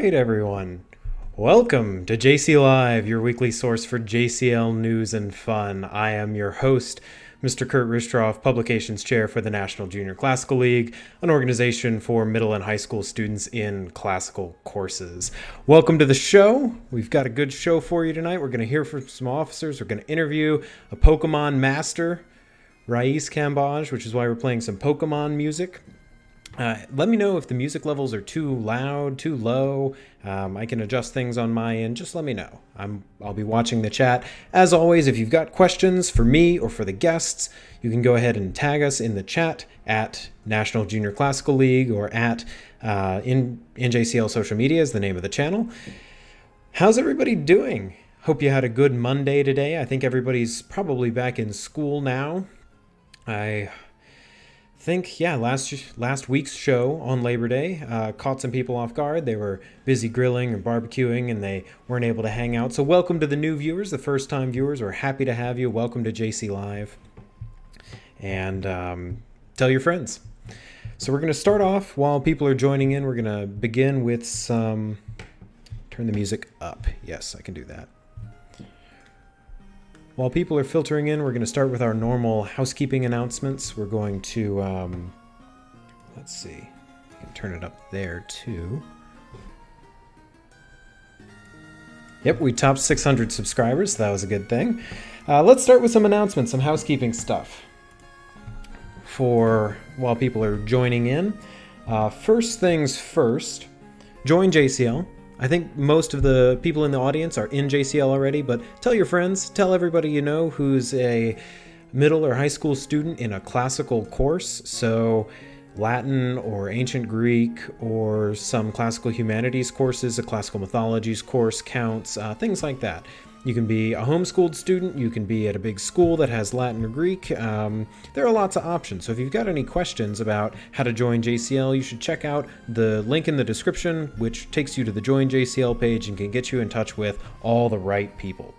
right, everyone. Welcome to JCLive, your weekly source for JCL news and fun. I am your host, Mr. Kurt Ristroff, Publications Chair for the National Junior Classical League, an organization for middle and high school students in classical courses. Welcome to the show. We've got a good show for you tonight. We're going to hear from some officers. We're going to interview a Pokémon master, Rais Cambage, which is why we're playing some Pokémon music. Let me know if the music levels are too loud, too low. I can adjust things on my end. Just let me know. I'll be watching the chat. As always, if you've got questions for me or for the guests, you can go ahead and tag us in the chat at National Junior Classical League or at NJCL Social Media is the name of the channel. How's everybody doing? Hope you had a good Monday today. I think everybody's probably back in school now. I think, last week's show on Labor Day caught some people off guard. They were busy grilling and barbecuing, and they weren't able to hang out. So welcome to the new viewers, the first-time viewers. We're happy to have you. Welcome to JCLive. And tell your friends. So we're going to start off while people are joining in. We're going to begin with some... Turn the music up. Yes, I can do that. While people are filtering in, we're going to start with our normal housekeeping announcements. We're going to, let's see, I can turn it up there too. Yep, we topped 600 subscribers, so that was a good thing. Let's start with some announcements, some housekeeping stuff for while people are joining in. First things first, join JCL. I think most of the people in the audience are in JCL already, but tell your friends, tell everybody you know who's a middle or high school student in a classical course. So Latin or ancient Greek or some classical humanities courses, a classical mythologies course counts, things like that. You can be a homeschooled student, you can be at a big school that has Latin or Greek. There are lots of options. So if you've got any questions about how to join JCL, you should check out the link in the description, which takes you to the Join JCL page and can get you in touch with all the right people.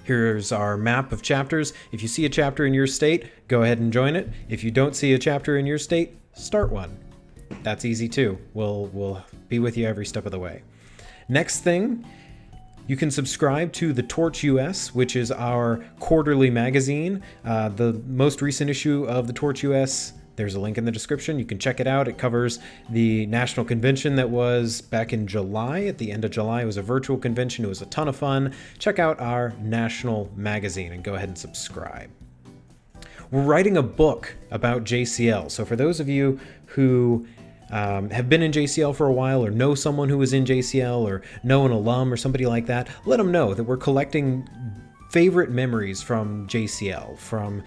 Here's our map of chapters. If you see a chapter in your state, go ahead and join it. If you don't see a chapter in your state, start one. That's easy too. We'll be with you every step of the way. Next thing, you can subscribe to The Torch US, which is our quarterly magazine. The most recent issue of The Torch US, there's a link in the description. You can check it out. It covers the national convention that was back in July. At the end of July, it was a virtual convention. It was a ton of fun. Check out our national magazine and go ahead and subscribe. We're writing a book about JCL. So for those of you who have been in JCL for a while or know someone who was in JCL or know an alum or somebody like that, let them know that we're collecting favorite memories from JCL, from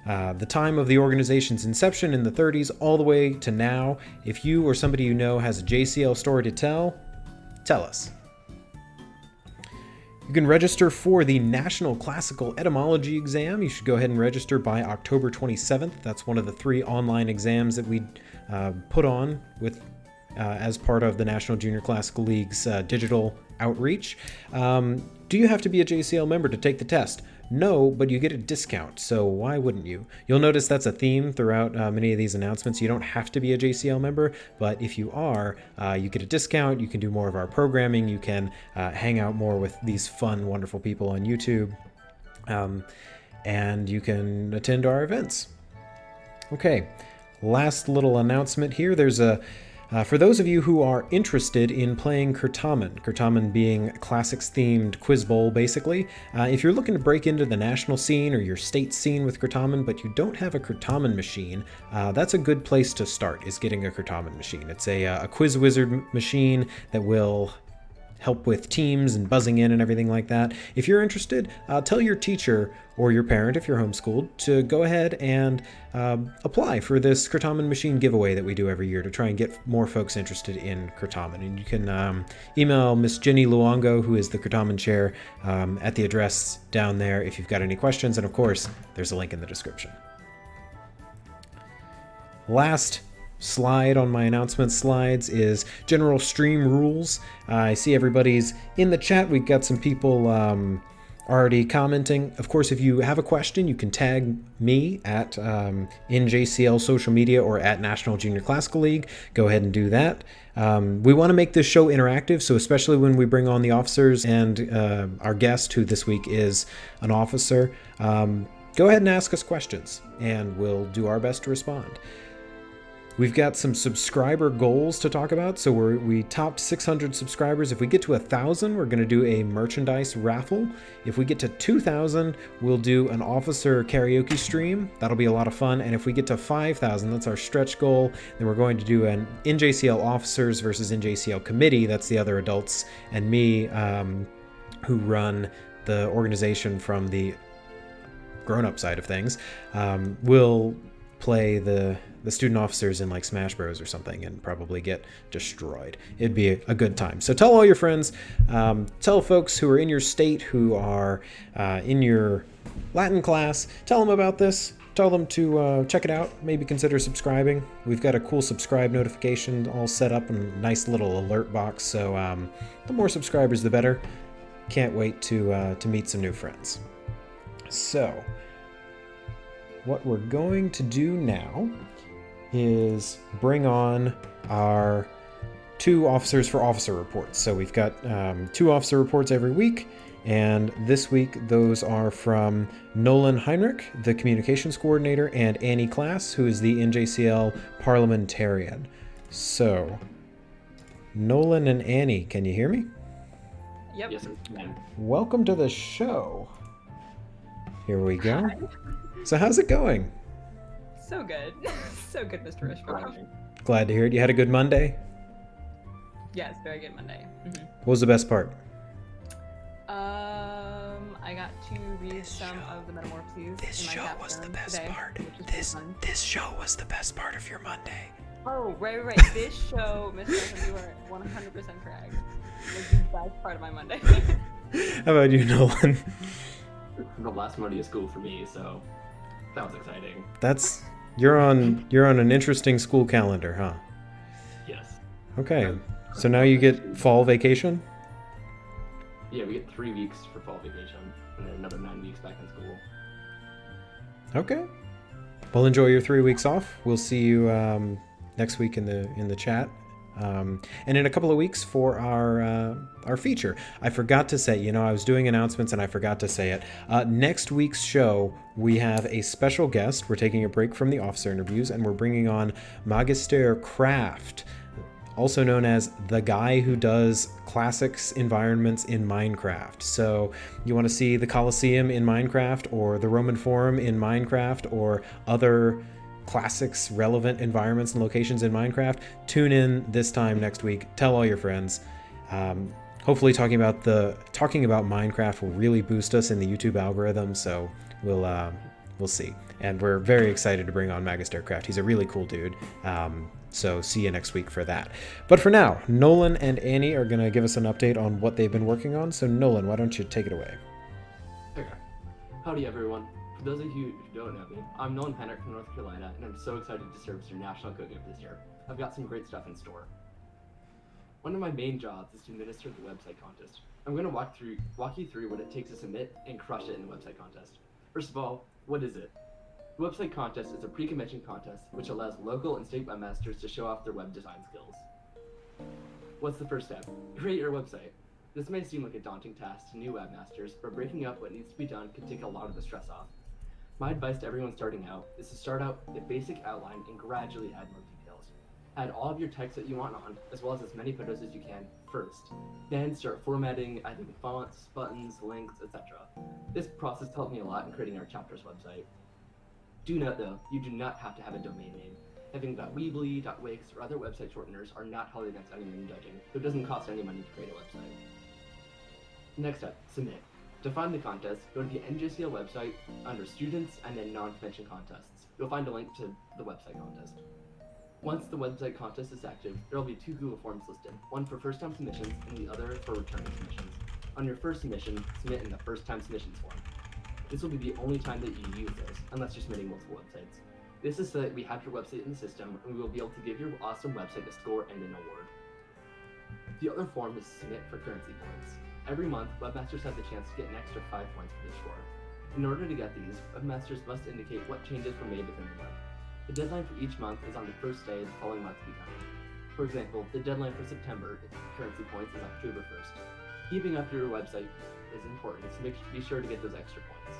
the time of the organization's inception in the 30s all the way to now. If you or somebody you know has a JCL story to tell us. You can register for the National Classical Etymology exam. You should go ahead and register by October 27th. That's one of the 3 online exams that we put on with as part of the National Junior Classical League's digital outreach. Do you have to be a JCL member to take the test? No, but you get a discount, so why wouldn't you? You'll notice that's a theme throughout many of these announcements. You don't have to be a JCL member, but if you are, you get a discount, you can do more of our programming, you can hang out more with these fun, wonderful people on YouTube, and you can attend our events. Okay, last little announcement here. There's a for those of you who are interested in playing Kurtamen being a classics-themed quiz bowl, basically, if you're looking to break into the national scene or your state scene with Kurtamen, but you don't have a Kurtamen machine, that's a good place to start, is getting a Kurtamen machine. It's a quiz wizard machine that will help with teams and buzzing in and everything like that. If you're interested, tell your teacher or your parent, if you're homeschooled, to go ahead and apply for this Kurtamen machine giveaway that we do every year to try and get more folks interested in Kurtamen. And you can email Miss Jenny Luongo, who is the Kurtamen chair, at the address down there if you've got any questions. And of course, there's a link in the description. Last slide on my announcement slides is general stream rules. I see everybody's in the chat. We've got some people already commenting. Of course, if you have a question, you can tag me at NJCL social media or at National Junior Classical League. Go ahead and do that. We want to make this show interactive, so especially when we bring on the officers and our guest, who this week is an officer, go ahead and ask us questions, and we'll do our best to respond. We've got some subscriber goals to talk about. So we topped 600 subscribers. If we get to 1,000, we're going to do a merchandise raffle. If we get to 2,000, we'll do an officer karaoke stream. That'll be a lot of fun. And if we get to 5,000, that's our stretch goal, then we're going to do an NJCL officers versus NJCL committee. That's the other adults and me who run the organization from the grown-up side of things. We'll play the student officers in like Smash Bros or something and probably get destroyed. It'd be a good time. So tell all your friends, tell folks who are in your state, who are in your Latin class, tell them about this. Tell them to check it out. Maybe consider subscribing. We've got a cool subscribe notification all set up in a nice little alert box. So the more subscribers, the better. Can't wait to meet some new friends. So what we're going to do now is bring on our 2 officers for officer reports. So we've got 2 officer reports every week, and this week those are from Nolan Heinrich, the communications coordinator, and Annie Klass, who is the NJCL parliamentarian. So Nolan and Annie, can you hear me? Yep. Yes, ma'am. Welcome to the show. Here we go. Hi. So how's it going? So good. So good, Mr. Rishbaum. Glad to hear it. You had a good Monday? Yes, very good Monday. What was the best part? I got to read some of the Metamorphoses in my capstone today, which is fun. This show was the best part of your Monday. Oh, right. This show, Mr. Rishbaum, you are 100% correct. It was the best part of my Monday. How about you, Nolan? The last Monday of school for me, so that was exciting. You're on an interesting school calendar, huh? Yes. Okay. So now you get fall vacation? Yeah, we get 3 weeks for fall vacation, and then another 9 weeks back in school. Okay. Well, enjoy your 3 weeks off. We'll see you next week in the chat. And in a couple of weeks for our feature. I forgot to say, I was doing announcements and I forgot to say it. Next week's show, we have a special guest. We're taking a break from the officer interviews and we're bringing on Magister Kraft, also known as the guy who does classics environments in Minecraft. So you want to see the Colosseum in Minecraft or the Roman Forum in Minecraft or other classics relevant environments and locations in Minecraft, tune in this time next week. Tell all your friends. Hopefully talking about Minecraft will really boost us in the YouTube algorithm, so we'll see. And we're very excited to bring on Magister Kraft. He's a really cool dude. So see you next week for that. But for now, Nolan and Annie are going to give us an update on what they've been working on. So Nolan, why don't you take it away? Okay. Howdy, everyone. For those of you who don't know me, I'm Nolan Heinrich from North Carolina, and I'm so excited to serve as your national cook-up this year. I've got some great stuff in store. One of my main jobs is to administer the website contest. I'm going to walk you through what it takes to submit and crush it in the website contest. First of all, what is it? The website contest is a pre-convention contest which allows local and state webmasters to show off their web design skills. What's the first step? Create your website. This may seem like a daunting task to new webmasters, but breaking up what needs to be done can take a lot of the stress off. My advice to everyone starting out is to start out with a basic outline and gradually add more details. Add all of your text that you want on, as well as many photos as you can first. Then start formatting, adding fonts, buttons, links, etc. This process helped me a lot in creating our chapters website. Do note though, you do not have to have a domain name. Having .weebly, .wix, or other website shorteners are not held against anyone judging, so it doesn't cost any money to create a website. Next up, submit. To find the contest, go to the NJCL website under Students and then Non-Convention Contests. You'll find a link to the website contest. Once the website contest is active, there will be 2 Google Forms listed, one for first-time submissions and the other for returning submissions. On your first submission, submit in the first-time submissions form. This will be the only time that you use this, unless you're submitting multiple websites. This is so that we have your website in the system, and we will be able to give your awesome website a score and an award. The other form is submit for currency points. Every month, webmasters have the chance to get an extra 5 points for their score. In order to get these, webmasters must indicate what changes were made within the month. The deadline for each month is on the first day of the following month beginning. For example, the deadline for September currency points is October 1st. Keeping up your website is important, so be sure to get those extra points.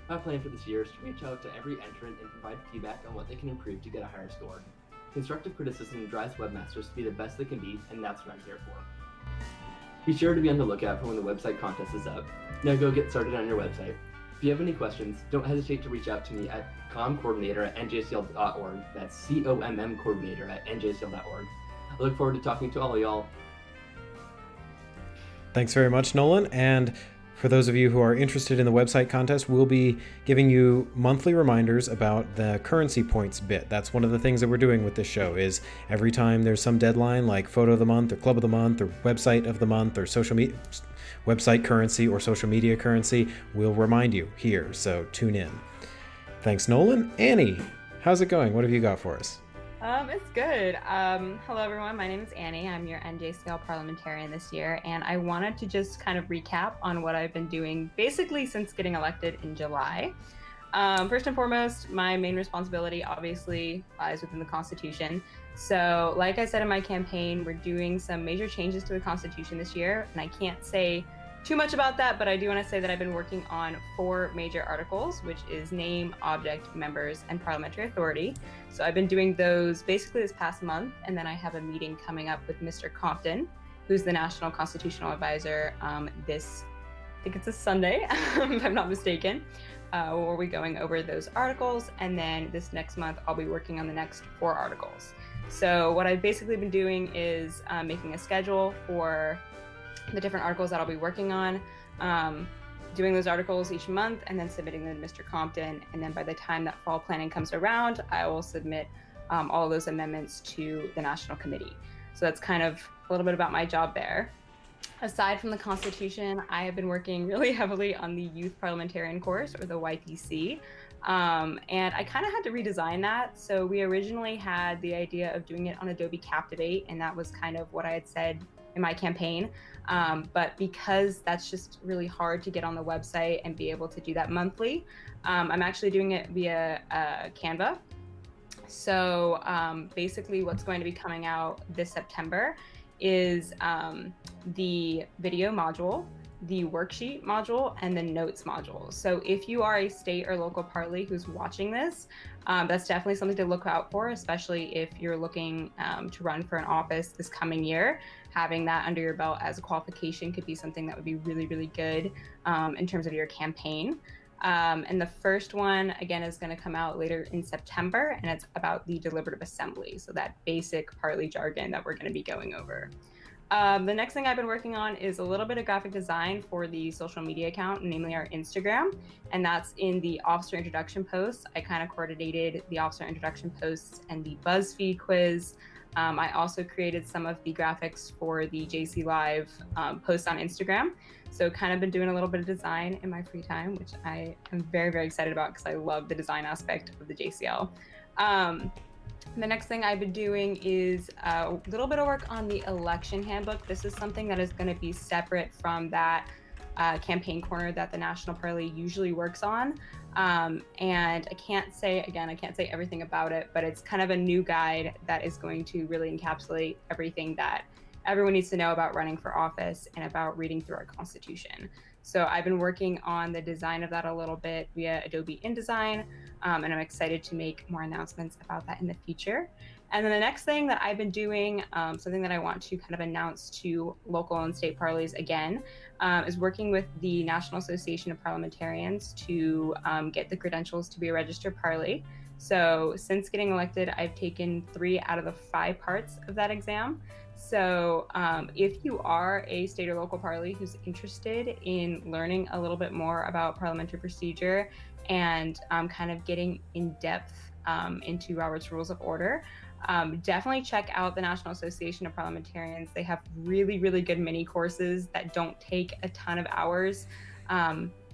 My plan for this year is to reach out to every entrant and provide feedback on what they can improve to get a higher score. Constructive criticism drives webmasters to be the best they can be, and that's what I'm here for. Be sure to be on the lookout for when the website contest is up. Now go get started on your website. If you have any questions, don't hesitate to reach out to me at commcoordinator@njcl.org. That's COMM coordinator@njcl.org. I look forward to talking to all of y'all. Thanks very much, Nolan. And for those of you who are interested in the website contest, we'll be giving you monthly reminders about the currency points bit. That's one of the things that we're doing with this show is every time there's some deadline like photo of the month or club of the month or website of the month or social media website currency or social media currency, we'll remind you here. So tune in. Thanks, Nolan. Annie, how's it going? What have you got for us? It's good. Hello, everyone. My name is Annie. I'm your NJCL parliamentarian this year, and I wanted to just kind of recap on what I've been doing basically since getting elected in July. First and foremost, my main responsibility obviously lies within the Constitution. So, like I said in my campaign, we're doing some major changes to the Constitution this year, and I can't say too much about that, but I do want to say that I've been working on 4 major articles, which is name, object, members, and parliamentary authority. So I've been doing those basically this past month, and then I have a meeting coming up with Mr. Compton, who's the National Constitutional Advisor, I think it's a Sunday, if I'm not mistaken, where we'll be going over those articles, and then this next month I'll be working on the next 4 articles. So what I've basically been doing is making a schedule for the different articles that I'll be working on, doing those articles each month and then submitting them to Mr. Compton. And then by the time that fall planning comes around, I will submit all of those amendments to the National Committee. So that's kind of a little bit about my job there. Aside from the Constitution, I have been working really heavily on the Youth Parliamentarian course, or the YPC. And I kind of had to redesign that. So we originally had the idea of doing it on Adobe Captivate, and that was kind of what I had said in my campaign. But because that's just really hard to get on the website and be able to do that monthly, I'm actually doing it via Canva. So basically what's going to be coming out this September is the video module, the worksheet module, and the notes module. So if you are a state or local party who's watching this, that's definitely something to look out for, especially if you're looking to run for an office this coming year. Having that under your belt as a qualification could be something that would be really, really good in terms of your campaign. And the first one, again, is going to come out later in September, and it's about the deliberative assembly. So that basic party jargon that we're going to be going over. The next thing I've been working on is a little bit of graphic design for the social media account, namely our Instagram, and that's in the officer introduction posts. I kind of coordinated the officer introduction posts and the BuzzFeed quiz. I also created some of the graphics for the JCLive post on Instagram. So kind of been doing a little bit of design in my free time, which I am very, very excited about because I love the design aspect of the JCL. The next thing I've been doing is a little bit of work on the election handbook. This is something that is going to be separate from that campaign corner that the National Party usually works on. And I can't say everything about it, but it's kind of a new guide that is going to really encapsulate everything that everyone needs to know about running for office and about reading through our Constitution. So I've been working on the design of that a little bit via Adobe InDesign, and I'm excited to make more announcements about that in the future. And then the next thing that I've been doing, something that I want to kind of announce to local and state parties again, is working with the National Association of Parliamentarians to get the credentials to be a registered party. So since getting elected, I've taken 3 out of the 5 parts of that exam. So if you are a state or local party who's interested in learning a little bit more about parliamentary procedure and kind of getting in depth into Robert's Rules of Order, definitely check out the National Association of Parliamentarians. They have really, really good mini courses that don't take a ton of hours,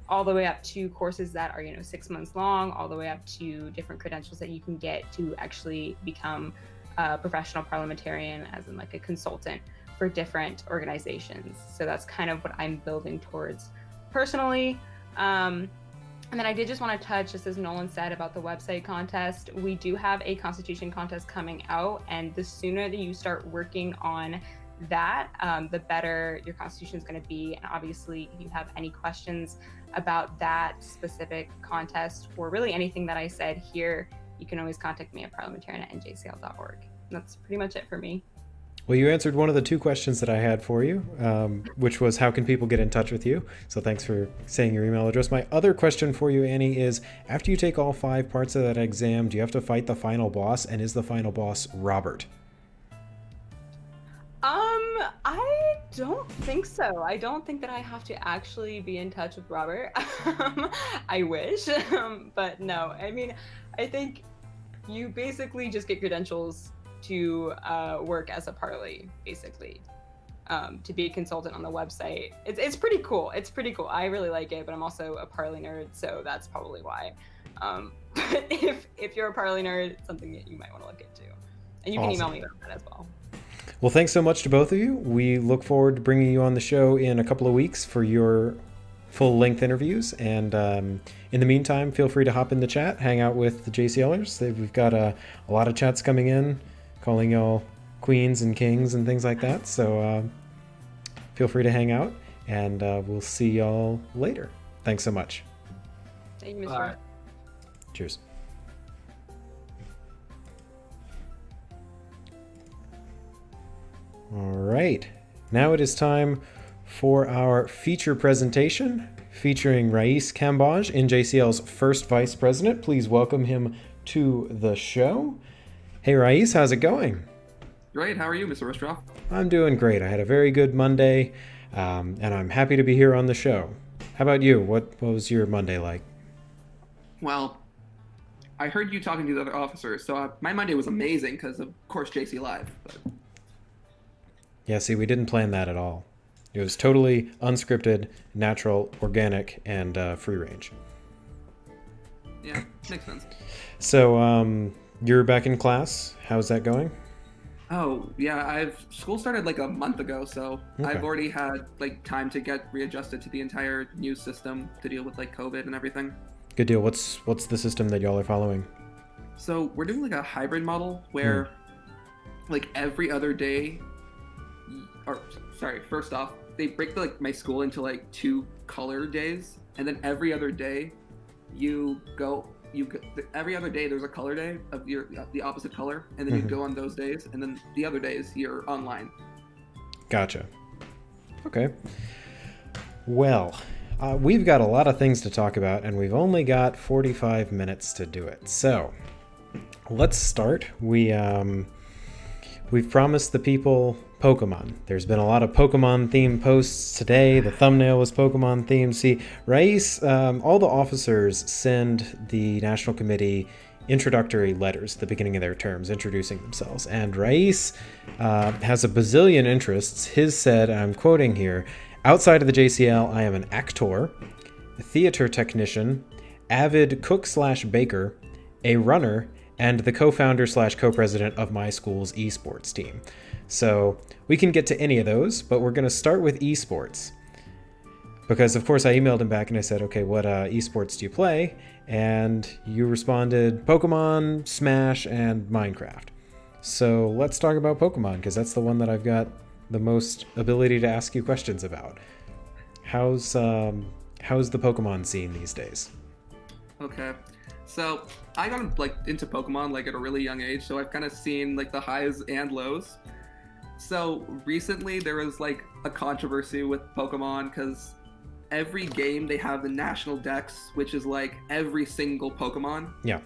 all the way up to courses that are 6 months long, all the way up to different credentials that you can get to actually become a professional parliamentarian, as in like a consultant for different organizations. So that's kind of what I'm building towards personally. And then I did just want to touch, just as Nolan said, about the website contest. We do have a Constitution contest coming out, and the sooner that you start working on that, the better your Constitution is going to be. And obviously, if you have any questions about that specific contest, or really anything that I said here, you can always contact me at parliamentarian@njcl.org. That's pretty much it for me. Well, you answered one of the two questions that I had for you, which was how can people get in touch with you? So thanks for saying your email address. My other question for you, Annie, is after you take all 5 parts of that exam, do you have to fight the final boss? And is the final boss Robert? I don't think so. I don't think that I have to actually be in touch with Robert. I wish, but no. I mean, I think you basically just get credentials to work as a parley, basically, to be a consultant on the website. It's pretty cool. It's pretty cool. I really like it, but I'm also a parley nerd, so that's probably why. But if you're a parley nerd, it's something that you might want to look into. And you can email me about that as well. Well, thanks so much to both of you. We look forward to bringing you on the show in a couple of weeks for your full-length interviews. And in the meantime, feel free to hop in the chat, hang out with the JCLers. We've got a lot of chats coming in, calling y'all queens and kings and things like that. So feel free to hang out, and we'll see y'all later. Thanks so much. Thank you, Mr. Cheers. All right, now it is time for our feature presentation featuring Rais Cambage, NJCL's first Vice President. Please welcome him to the show. Hey Rais, how's it going? Great, how are you, Mr. Ristroff? I'm doing great. I had a very good Monday, and I'm happy to be here on the show. How about you? What was your Monday like? Well, I heard you talking to the other officers, so my Monday was amazing because, of course, JCLive. But... Yeah, see, we didn't plan that at all. It was totally unscripted, natural, organic, and free range. Yeah, makes sense. So, you're back in class. How's that going? Oh, yeah, school started like a month ago, so Okay. I've already had like time to get readjusted to the entire new system to deal with like COVID and everything. Good deal. What's the system that y'all are following? So we're doing like a hybrid model where like every other day, first off, they break my school into like 2 color days, and then every other day every other day there's a color day of the opposite color, and then you go on those days, and then the other days you're online. Gotcha. Okay. Well, we've got a lot of things to talk about, and we've only got 45 minutes to do it. So let's start. We've promised the people Pokemon. There's been a lot of Pokemon themed posts today. The thumbnail was Pokemon themed. See, Rais, all the officers send the National Committee introductory letters at the beginning of their terms introducing themselves. And Rais has a bazillion interests. His said, I'm quoting here, outside of the JCL, I am an actor, a theater technician, avid cook/baker, a runner, and the co-founder/co-president of my school's esports team. So we can get to any of those, but we're going to start with esports. Because, of course, I emailed him back and I said, okay, what esports do you play? And you responded, Pokemon, Smash, and Minecraft. So let's talk about Pokemon, because that's the one that I've got the most ability to ask you questions about. How's the Pokemon scene these days? Okay. So I got into Pokemon at a really young age, so I've kind of seen the highs and lows. So recently there was a controversy with Pokemon because every game they have the national dex, which is every single Pokemon. Yeah.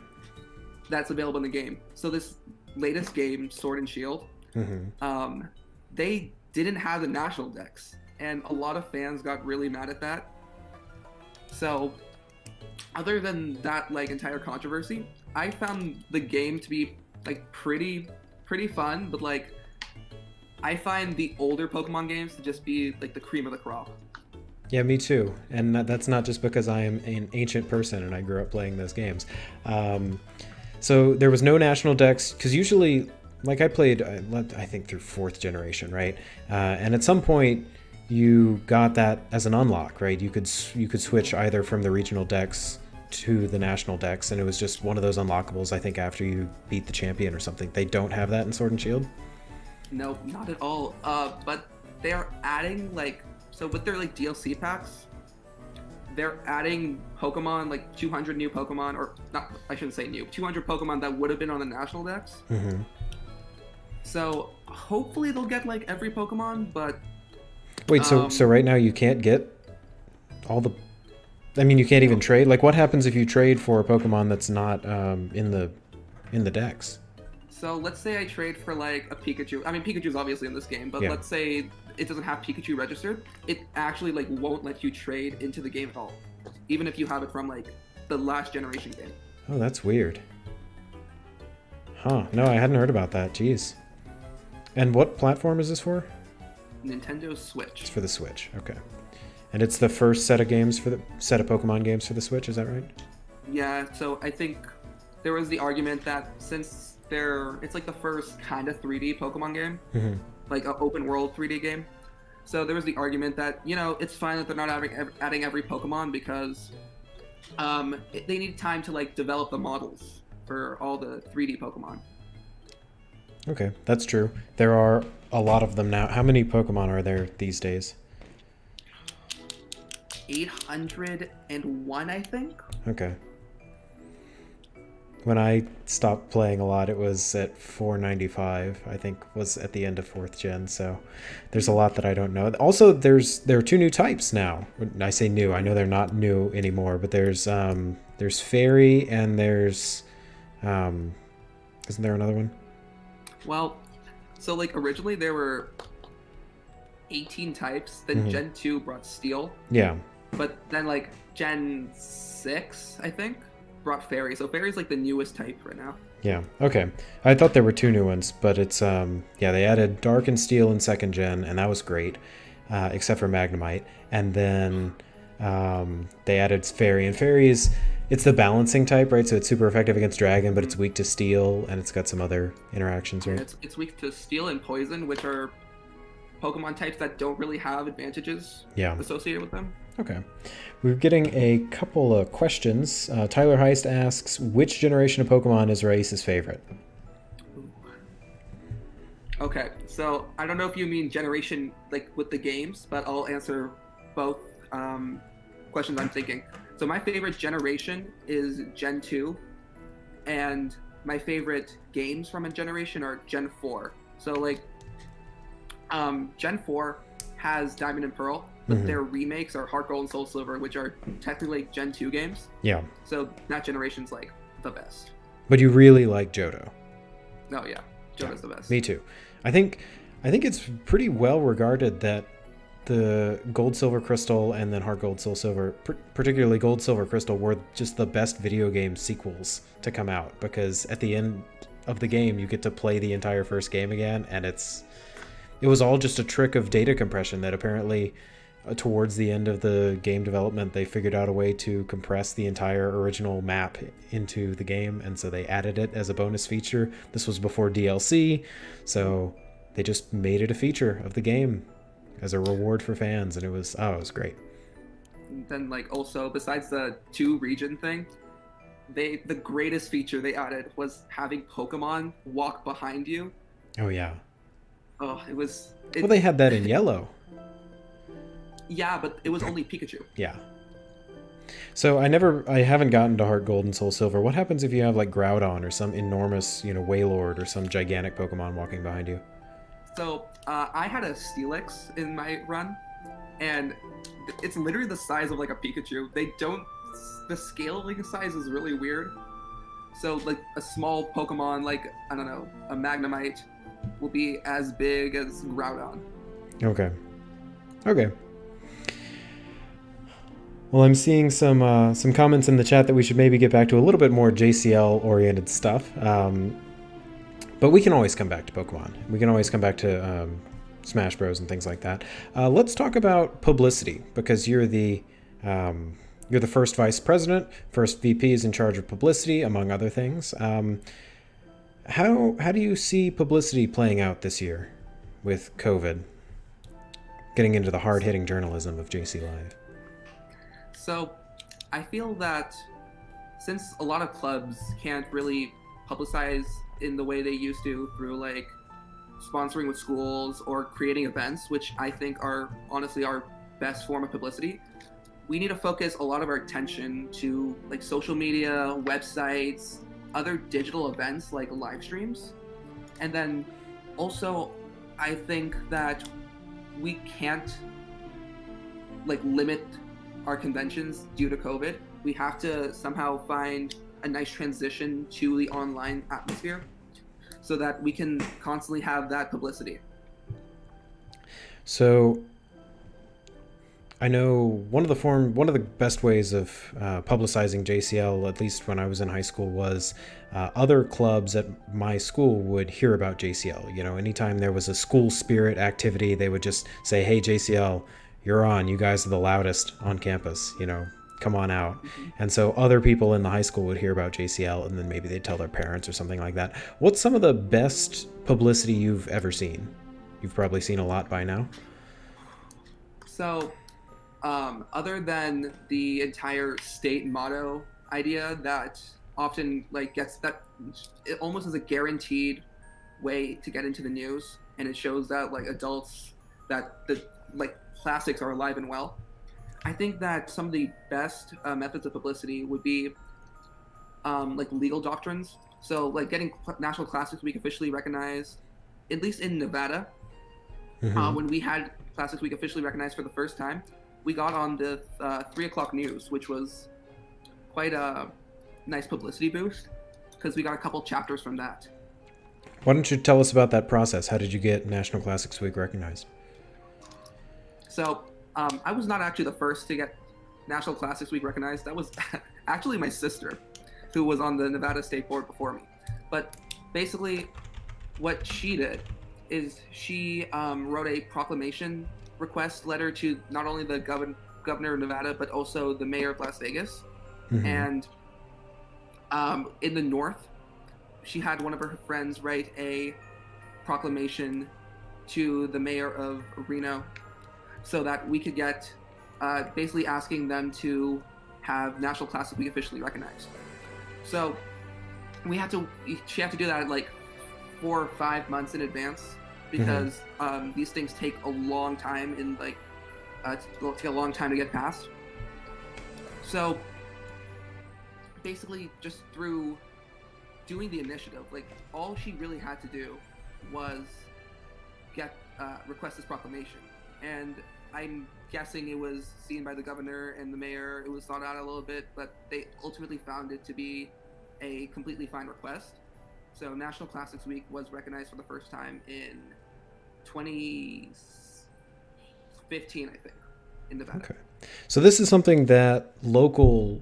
That's available in the game. So this latest game, Sword and Shield, they didn't have the national dex, and a lot of fans got really mad at that. So other than that entire controversy, I found the game to be pretty fun, but I find the older Pokemon games to just be the cream of the crop. Yeah, me too. And that's not just because I am an ancient person and I grew up playing those games. So there was no national dex, because usually like I played, I think through 4th generation, right? And at some point you got that as an unlock, right? You could switch either from the regional decks to the national decks, and it was just one of those unlockables, I think, after you beat the champion or something. They don't have that in Sword and Shield? No, not at all. But they are adding, like, so with their, like, DLC packs, they're adding Pokemon, like 200 new Pokemon, or not, I shouldn't say new, 200 Pokemon that would have been on the national decks. Mm-hmm. So hopefully they'll get, like, every Pokemon, but... Wait, so right now you can't get all the... I mean, you can't even trade? Like, what happens if you trade for a Pokemon that's not in the decks? So let's say I trade for, like, a Pikachu. I mean, Pikachu's obviously in this game, but Yeah. let's say it doesn't have Pikachu registered. It actually, like, won't let you trade into the game at all, even if you have it from, like, the last generation game. Oh, that's weird. Huh. No, I hadn't heard about that. Jeez. And what platform is this for? Nintendo Switch. It's for the Switch. Okay. And it's the first set of Pokemon games for the Switch, is that right? Yeah, so I think there was the argument that since it's like the first kind of 3D Pokemon game, Mm-hmm. like an open world 3D game. So there was the argument that, it's fine that they're not adding every Pokemon because they need time to, like, develop the models for all the 3D Pokemon. Okay, that's true. There are a lot of them now. How many Pokemon are there these days? 801, I think. Okay. When I stopped playing a lot, it was at 495, I think, was at the end of 4th gen, so there's a lot that I don't know. Also, there are 2 new types now. When I say new, I know they're not new anymore, but there's Fairy and there's... isn't there another one? Well, so, like, originally there were 18 types, then Mhm. Gen 2 brought Steel, Yeah. but then, like, Gen 6, I think, brought Fairy. So Fairy's, like, the newest type right now. Yeah, okay. I thought there were 2 new ones, but it's, they added Dark and Steel in 2nd gen, and that was great, except for Magnemite. And then they added Fairy, and Fairy it's the balancing type, right? So it's super effective against Dragon, but it's weak to Steel, and it's got some other interactions, right? It's weak to Steel and Poison, which are Pokemon types that don't really have advantages associated with them. Okay. We're getting a couple of questions. Tyler Heist asks, which generation of Pokemon is Raees' favorite? Okay, so I don't know if you mean generation, like, with the games, but I'll answer both questions I'm thinking. So my favorite generation is Gen 2, and my favorite games from a generation are Gen 4. So, like, Gen 4 has Diamond and Pearl, but their remakes are Heart Gold and Soul Silver, which are technically Gen 2 games. Yeah. So that generation's, like, the best. But you really like Johto. Oh, yeah. Johto's the best. Me too. I think it's pretty well regarded that the Gold, Silver, Crystal, and then Heart Gold, Soul Silver, particularly Gold, Silver, Crystal, were just the best video game sequels to come out, because at the end of the game, you get to play the entire first game again, and it was all just a trick of data compression that apparently towards the end of the game development, they figured out a way to compress the entire original map into the game, and so they added it as a bonus feature. This was before DLC, so they just made it a feature of the game as a reward for fans, and it was great. And then, like, also, besides the 2 region thing, the greatest feature they added was having Pokemon walk behind you. Oh yeah. Oh, Well, they had that in Yellow. Yeah, but it was only Pikachu. Yeah. So I haven't gotten to Heart Gold and Soul Silver. What happens if you have, like, Groudon or some enormous, Wailord or some gigantic Pokemon walking behind you? So I had a Steelix in my run, and it's literally the size of, like, a Pikachu. The scaling size is really weird. So, like, a small Pokemon, like, I don't know, a Magnemite, will be as big as Groudon. Okay. Well, I'm seeing some comments in the chat that we should maybe get back to a little bit more JCL-oriented stuff. But we can always come back to Pokemon. We can always come back to Smash Bros. And things like that. Let's talk about publicity, because you're the first vice president. First VP is in charge of publicity, among other things. How do you see publicity playing out this year with COVID? Getting into the hard-hitting journalism of JCLive. So, I feel that since a lot of clubs can't really publicize in the way they used to through like sponsoring with schools or creating events, which I think are honestly our best form of publicity, we need to focus a lot of our attention to like social media, websites, other digital events like live streams. And then also, I think that we can't like limit our conventions due to COVID. We have to somehow find a nice transition to the online atmosphere so that we can constantly have that publicity. So I know one of the best ways of publicizing JCL, at least when I was in high school, was other clubs at my school would hear about JCL. You know, anytime there was a school spirit activity, they would just say, "Hey, JCL, you're on. You guys are the loudest on campus. You know, come on out." Mm-hmm. And so other people in the high school would hear about JCL, and then maybe they'd tell their parents or something like that. What's some of the best publicity you've ever seen? You've probably seen a lot by now. So, other than the entire state motto idea that often like gets that, it almost is a guaranteed way to get into the news, and it shows that like adults, that the like classics are alive and well. I think that some of the best methods of publicity would be like legal doctrines. So like getting National Classics Week officially recognized, at least in Nevada. Mm-hmm. When we had Classics Week officially recognized for the first time, we got on the 3 o'clock news, which was quite a nice publicity boost because we got a couple chapters from that. Why don't you tell us about that process? How did you get National Classics Week recognized? So I was not actually the first to get National Classics Week recognized. That was actually my sister, who was on the Nevada State Board before me. But basically, what she did is she wrote a proclamation request letter to not only the governor of Nevada, but also the mayor of Las Vegas. Mm-hmm. And in the north, she had one of her friends write a proclamation to the mayor of Reno so that we could get basically asking them to have National Classic Week officially recognized. So she had to do that like 4 or 5 months in advance because mm-hmm. These things take a long time and like it'll take a long time to get passed. So basically just through doing the initiative, like all she really had to do was request this proclamation. And I'm guessing it was seen by the governor and the mayor. It was thought out a little bit, but they ultimately found it to be a completely fine request. So National Classics Week was recognized for the first time in 2015, I think, in Nevada. Okay. So this is something that local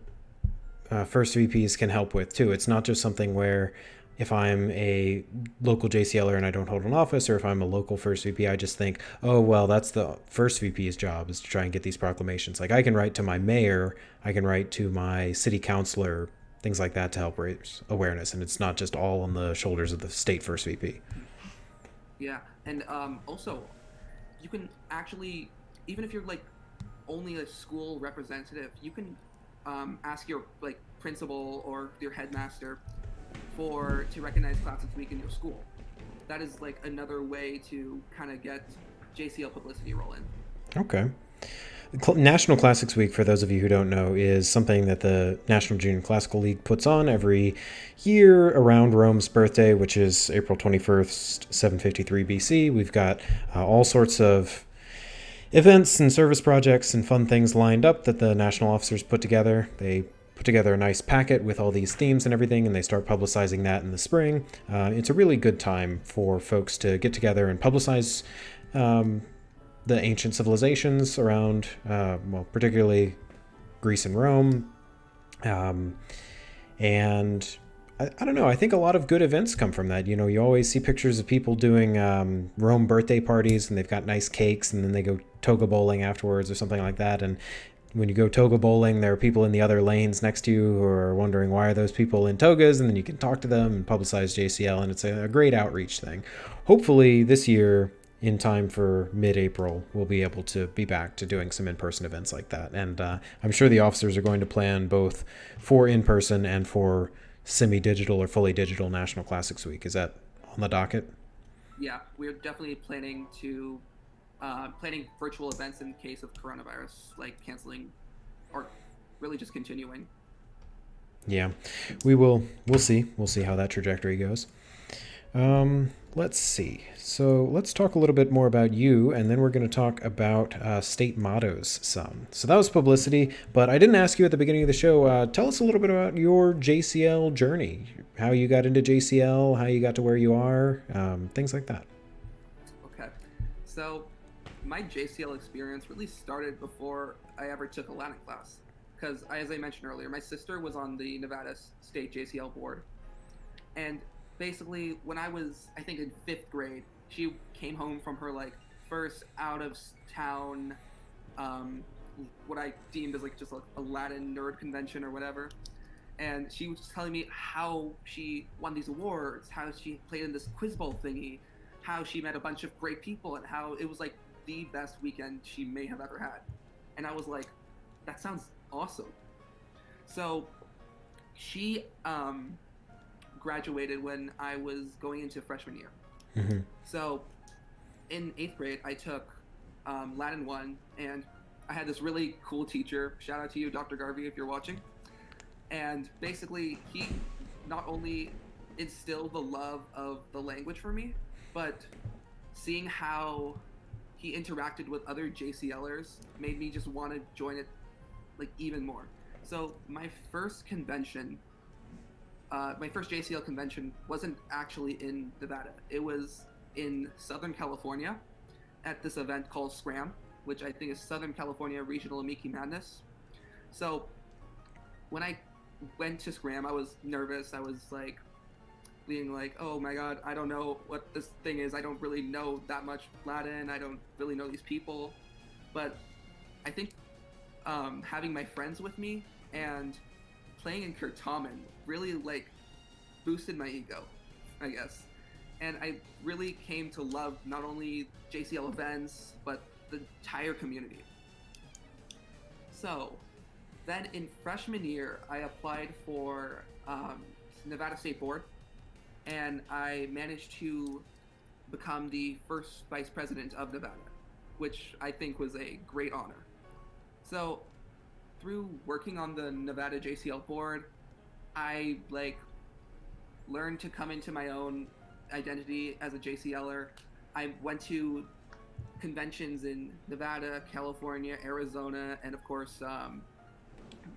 first VPs can help with too. It's not just something where if I'm a local JCLer and I don't hold an office, or if I'm a local first VP, I just think, oh, well, that's the first VP's job is to try and get these proclamations. Like I can write to my mayor, I can write to my city councilor, things like that to help raise awareness. And it's not just all on the shoulders of the state first VP. Yeah. And also you can actually, even if you're like only a school representative, you can ask your like principal or your headmaster to recognize Classics Week in your school. That is like another way to kind of get JCL publicity rolling. Okay. National Classics Week, for those of you who don't know, is something that the National Junior Classical League puts on every year around Rome's birthday, which is April 21st, 753 BC. We've got all sorts of events and service projects and fun things lined up that the national officers put together. They put together a nice packet with all these themes and everything, and they start publicizing that in the spring. It's a really good time for folks to get together and publicize the ancient civilizations around, particularly Greece and Rome. And I don't know, I think a lot of good events come from that. You know, you always see pictures of people doing Rome birthday parties, and they've got nice cakes, and then they go toga bowling afterwards or something like that. And when you go toga bowling, there are people in the other lanes next to you who are wondering why are those people in togas, and then you can talk to them and publicize JCL, and it's a great outreach thing. Hopefully this year, in time for mid-April, we'll be able to be back to doing some in-person events like that. And I'm sure the officers are going to plan both for in-person and for semi-digital or fully digital National Classics Week. Is that on the docket? Yeah, we're definitely planning virtual events in case of coronavirus, like canceling or really just continuing. Yeah, we'll see. We'll see how that trajectory goes. Let's see. So let's talk a little bit more about you, and then we're going to talk about state mottos some. So that was publicity, but I didn't ask you at the beginning of the show. Tell us a little bit about your JCL journey, how you got into JCL, how you got to where you are, things like that. Okay. So my JCL experience really started before I ever took a Latin class. Because, as I mentioned earlier, my sister was on the Nevada State JCL board. And basically, when I was, I think, in 5th grade, she came home from her, like, first out-of-town, what I deemed as, like, just a Latin nerd convention or whatever. And she was telling me how she won these awards, how she played in this quiz bowl thingy, how she met a bunch of great people, and how it was, like, the best weekend she may have ever had. And I was like, that sounds awesome. So she graduated when I was going into freshman year. Mm-hmm. So in 8th grade, I took Latin 1, and I had this really cool teacher. Shout out to you, Dr. Garvey, if you're watching. And basically, he not only instilled the love of the language for me, but seeing how he interacted with other JCLers made me just want to join it, like, even more. So my first convention, my first JCL convention wasn't actually in Nevada. It was in Southern California at this event called Scram, which I think is Southern California Regional Amici Madness. So when I went to Scram, I was nervous. I was like, being like, oh my god, I don't know what this thing is. I don't really know that much Latin. I don't really know these people. But I think having my friends with me and playing in Kurtamen really, like, boosted my ego, I guess. And I really came to love not only JCL events, but the entire community. So then in freshman year, I applied for Nevada State Board, and I managed to become the first vice president of Nevada, which I think was a great honor. So through working on the Nevada JCL board, I, like, learned to come into my own identity as a JCLer. I went to conventions in Nevada, California, Arizona, and of course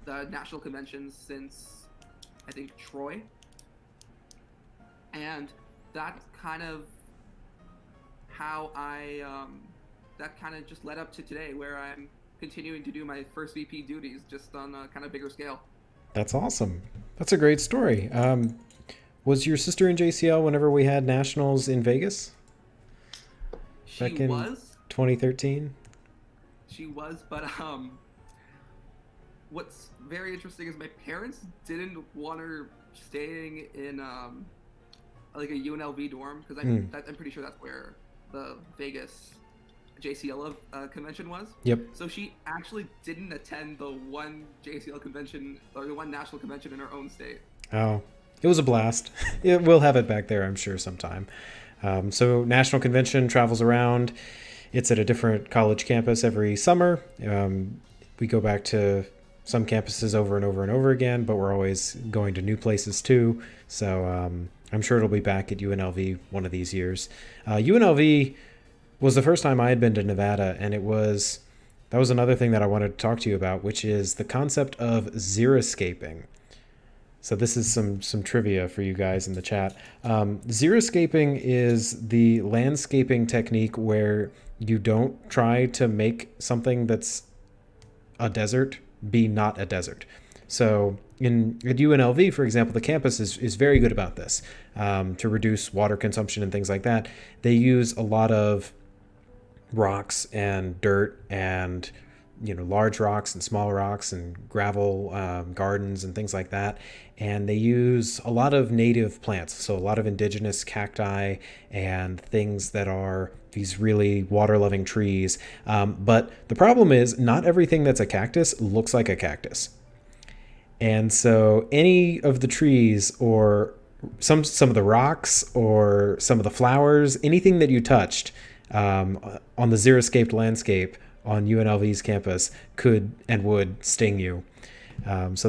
the national conventions since, I think, Troy. And that's kind of how that kind of just led up to today, where I'm continuing to do my first VP duties, just on a kind of bigger scale. That's awesome. That's a great story. Was your sister in JCL whenever we had nationals in Vegas? Back in 2013? She was, but what's very interesting is my parents didn't want her staying in like a UNLV dorm, because I'm pretty sure that's where the Vegas JCL convention was. Yep. So she actually didn't attend the one JCL convention, or the one national convention in her own state. Oh, it was a blast. We'll have it back there, I'm sure, sometime. So national convention travels around. It's at a different college campus every summer. We go back to some campuses over and over and over again, but we're always going to new places too. So I'm sure it'll be back at UNLV one of these years. UNLV was the first time I had been to Nevada, and that was another thing that I wanted to talk to you about, which is the concept of xeriscaping. So this is some trivia for you guys in the chat. Xeriscaping is the landscaping technique where you don't try to make something that's a desert be not a desert. So at UNLV, for example, the campus is very good about this, to reduce water consumption and things like that. They use a lot of rocks and dirt and large rocks and small rocks and gravel gardens and things like that. And they use a lot of native plants, so a lot of indigenous cacti and things that are these really water-loving trees. But the problem is not everything that's a cactus looks like a cactus. And so any of the trees or some of the rocks or some of the flowers, anything that you touched on the xeriscaped landscape on UNLV's campus could and would sting you. So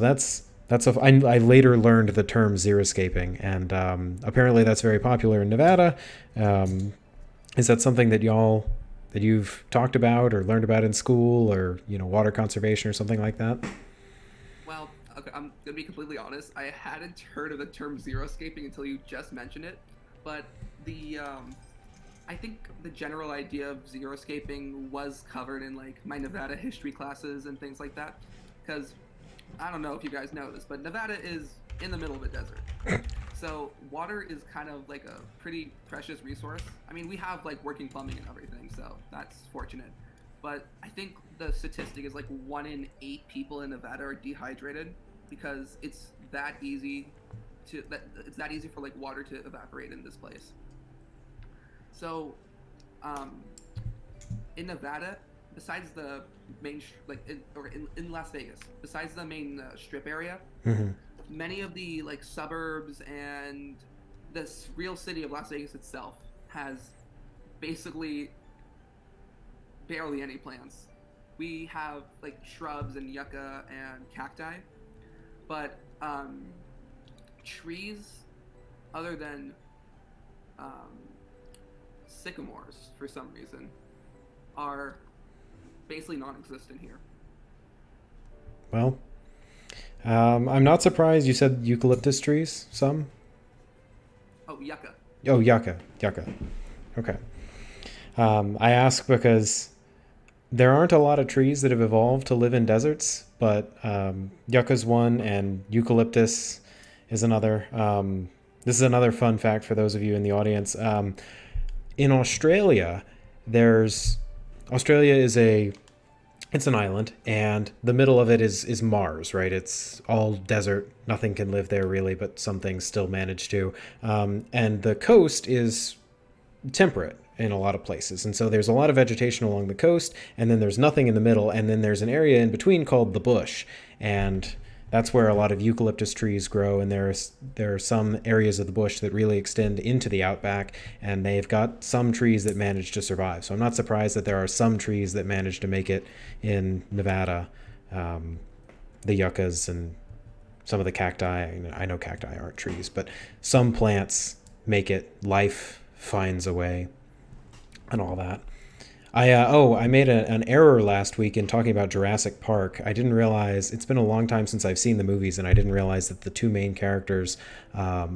I later learned the term xeriscaping, and apparently that's very popular in Nevada. Is that something that you've talked about or learned about in school, or water conservation or something like that? Well, okay, I'm gonna be completely honest. I hadn't heard of the term xeriscaping until you just mentioned it, but I think the general idea of xeriscaping was covered in like my Nevada history classes and things like that. Because I don't know if you guys know this, but Nevada is in the middle of a desert. So water is kind of like a pretty precious resource. I mean, we have like working plumbing and everything, so that's fortunate. But I think the statistic is like 1 in 8 people in Nevada are dehydrated because it's that easy for like water to evaporate in this place. So, in Nevada, besides the main, in Las Vegas, besides the main strip area, many of the like suburbs and this real city of Las Vegas itself has basically barely any plants. We have like shrubs and yucca and cacti, but trees other than sycamores, for some reason, are basically non-existent here. Well, I'm not surprised you said eucalyptus trees, some? Oh, yucca. Oh, yucca. Okay. I ask because there aren't a lot of trees that have evolved to live in deserts, but yucca's one and eucalyptus is another. This is another fun fact for those of you in the audience. In Australia, Australia is it's an island, and the middle of it is Mars, right? It's all desert. Nothing can live there really, but some things still manage to. And the coast is temperate in a lot of places. And so there's a lot of vegetation along the coast, and then there's nothing in the middle, and then there's an area in between called the bush. And that's where a lot of eucalyptus trees grow, and there are some areas of the bush that really extend into the outback, and they've got some trees that manage to survive. So I'm not surprised that there are some trees that manage to make it in Nevada. The yuccas and some of the cacti. I know cacti aren't trees, but some plants make it. Life finds a way and all that. I made an error last week in talking about Jurassic Park. I didn't realize, it's been a long time since I've seen the movies, and I didn't realize that the two main characters are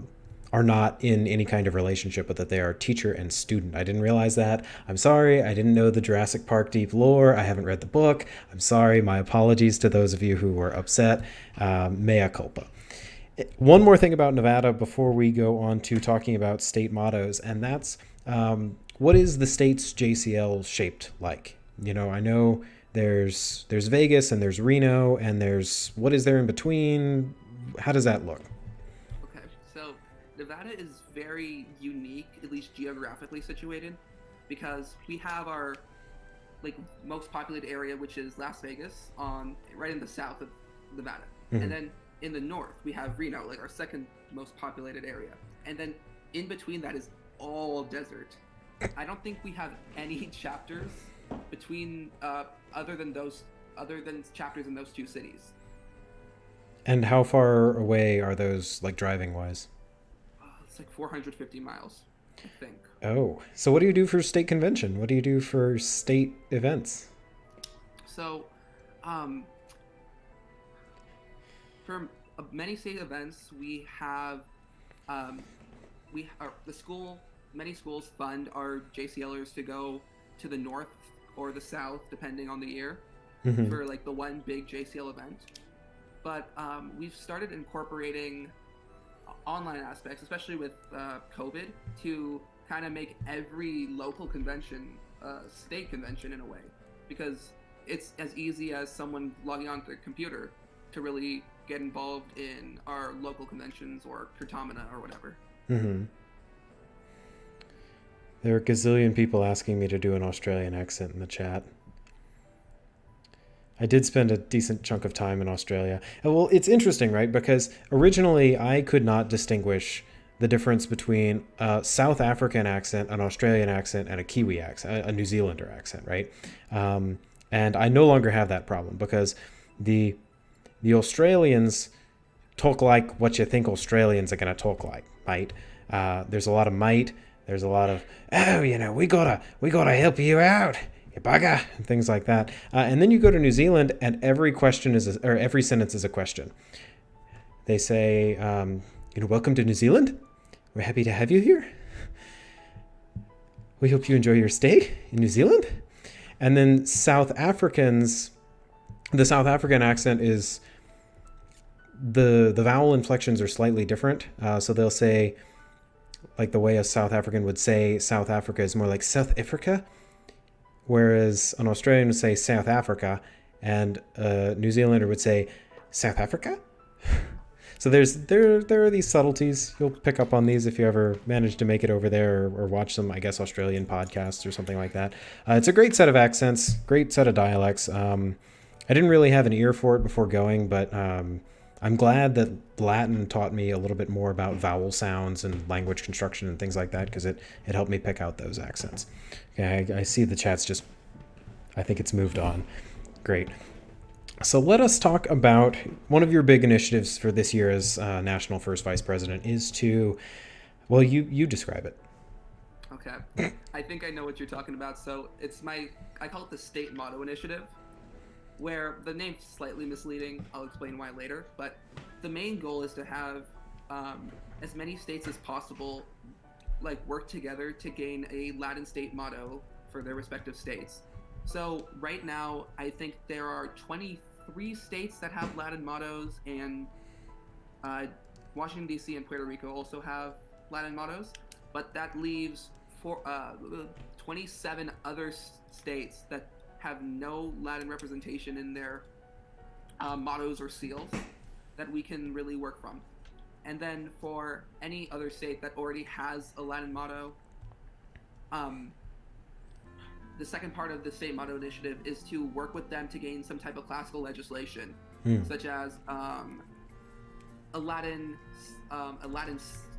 not in any kind of relationship, but that they are teacher and student. I didn't realize that. I'm sorry. I didn't know the Jurassic Park deep lore. I haven't read the book. I'm sorry. My apologies to those of you who were upset. Mea culpa. One more thing about Nevada before we go on to talking about state mottos, and that's what is the state's JCL shaped like? I know there's Vegas and there's Reno, and what is there in between? How does that look? Okay, so Nevada is very unique, at least geographically situated, because we have our most populated area, which is Las Vegas, right in the south of Nevada. Mm-hmm. And then in the north, we have Reno, our second most populated area. And then in between that is all desert. I don't think we have any chapters between other than chapters in those two cities. And how far away are those, driving wise? It's 450 miles, I think. Oh, so what do you do for state convention? What do you do for state events? So, for many state events, we have many schools fund our JCLers to go to the north or the south, depending on the year, mm-hmm. for the one big JCL event. But we've started incorporating online aspects, especially with COVID, to kind of make every local convention a state convention in a way. Because it's as easy as someone logging onto their computer to really get involved in our local conventions or Kurtamina or whatever. Mm-hmm. There are a gazillion people asking me to do an Australian accent in the chat. I did spend a decent chunk of time in Australia. Well, it's interesting, right? Because originally I could not distinguish the difference between a South African accent, an Australian accent, and a Kiwi accent, a New Zealander accent, right? And I no longer have that problem because the Australians talk like what you think Australians are going to talk like, right? There's a lot of mate. There's a lot of, oh, we gotta help you out, you bugger, and things like that. And then you go to New Zealand, and every sentence is a question. They say, welcome to New Zealand. We're happy to have you here. We hope you enjoy your stay in New Zealand. And then the South African accent is, the vowel inflections are slightly different. So they'll say, like the way a South African would say South Africa is more like South Africa, whereas an Australian would say South Africa, and a New Zealander would say South Africa. So there are these subtleties. You'll pick up on these if you ever manage to make it over there or watch some, I guess, Australian podcasts or something like that. It's a great set of accents, great set of dialects. I didn't really have an ear for it before going, but I'm glad that Latin taught me a little bit more about vowel sounds and language construction and things like that, because it helped me pick out those accents. Okay, I see the chat's just, I think it's moved on. Great. So let us talk about one of your big initiatives for this year as National First Vice President is to, well, you describe it. Okay. I think I know what you're talking about. So I call it the State Motto Initiative, where the name's slightly misleading. I'll explain why later. But the main goal is to have as many states as possible work together to gain a Latin state motto for their respective states. So right now, I think there are 23 states that have Latin mottos, and Washington, D.C. and Puerto Rico also have Latin mottos, but that leaves 27 other states that have no Latin representation in their mottos or seals that we can really work from. And then for any other state that already has a Latin motto, the second part of the State Motto Initiative is to work with them to gain some type of classical legislation, such as a Latin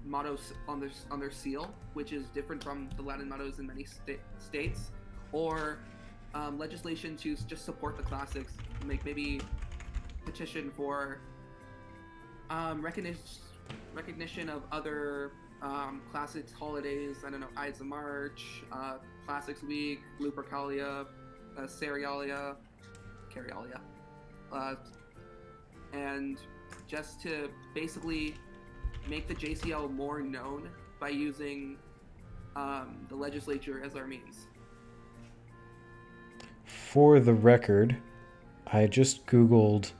motto on their seal, which is different from the Latin mottos in many states, or legislation to just support the classics, maybe petition for recognition of other classics holidays. I don't know, Ides of March, Classics Week, Lupercalia, Cerealia, and just to basically make the JCL more known by using the legislature as our means. For the record, I just Googled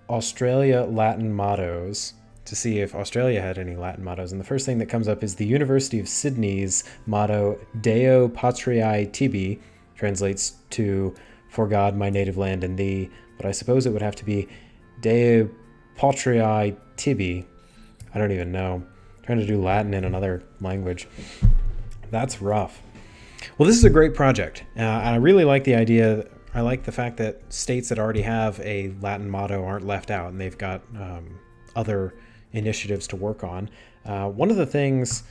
Australia Latin mottos to see if Australia had any Latin mottos, and the first thing that comes up is the University of Sydney's motto, Deo Patriae Tibi, translates to "For God, my native land, and thee," but I suppose it would have to be Deo Patriae Tibi. I don't even know. I'm trying to do Latin in another language. That's rough. Well, this is a great project. I really like the idea. I like the fact that states that already have a Latin motto aren't left out, and they've got other initiatives to work on. One of the things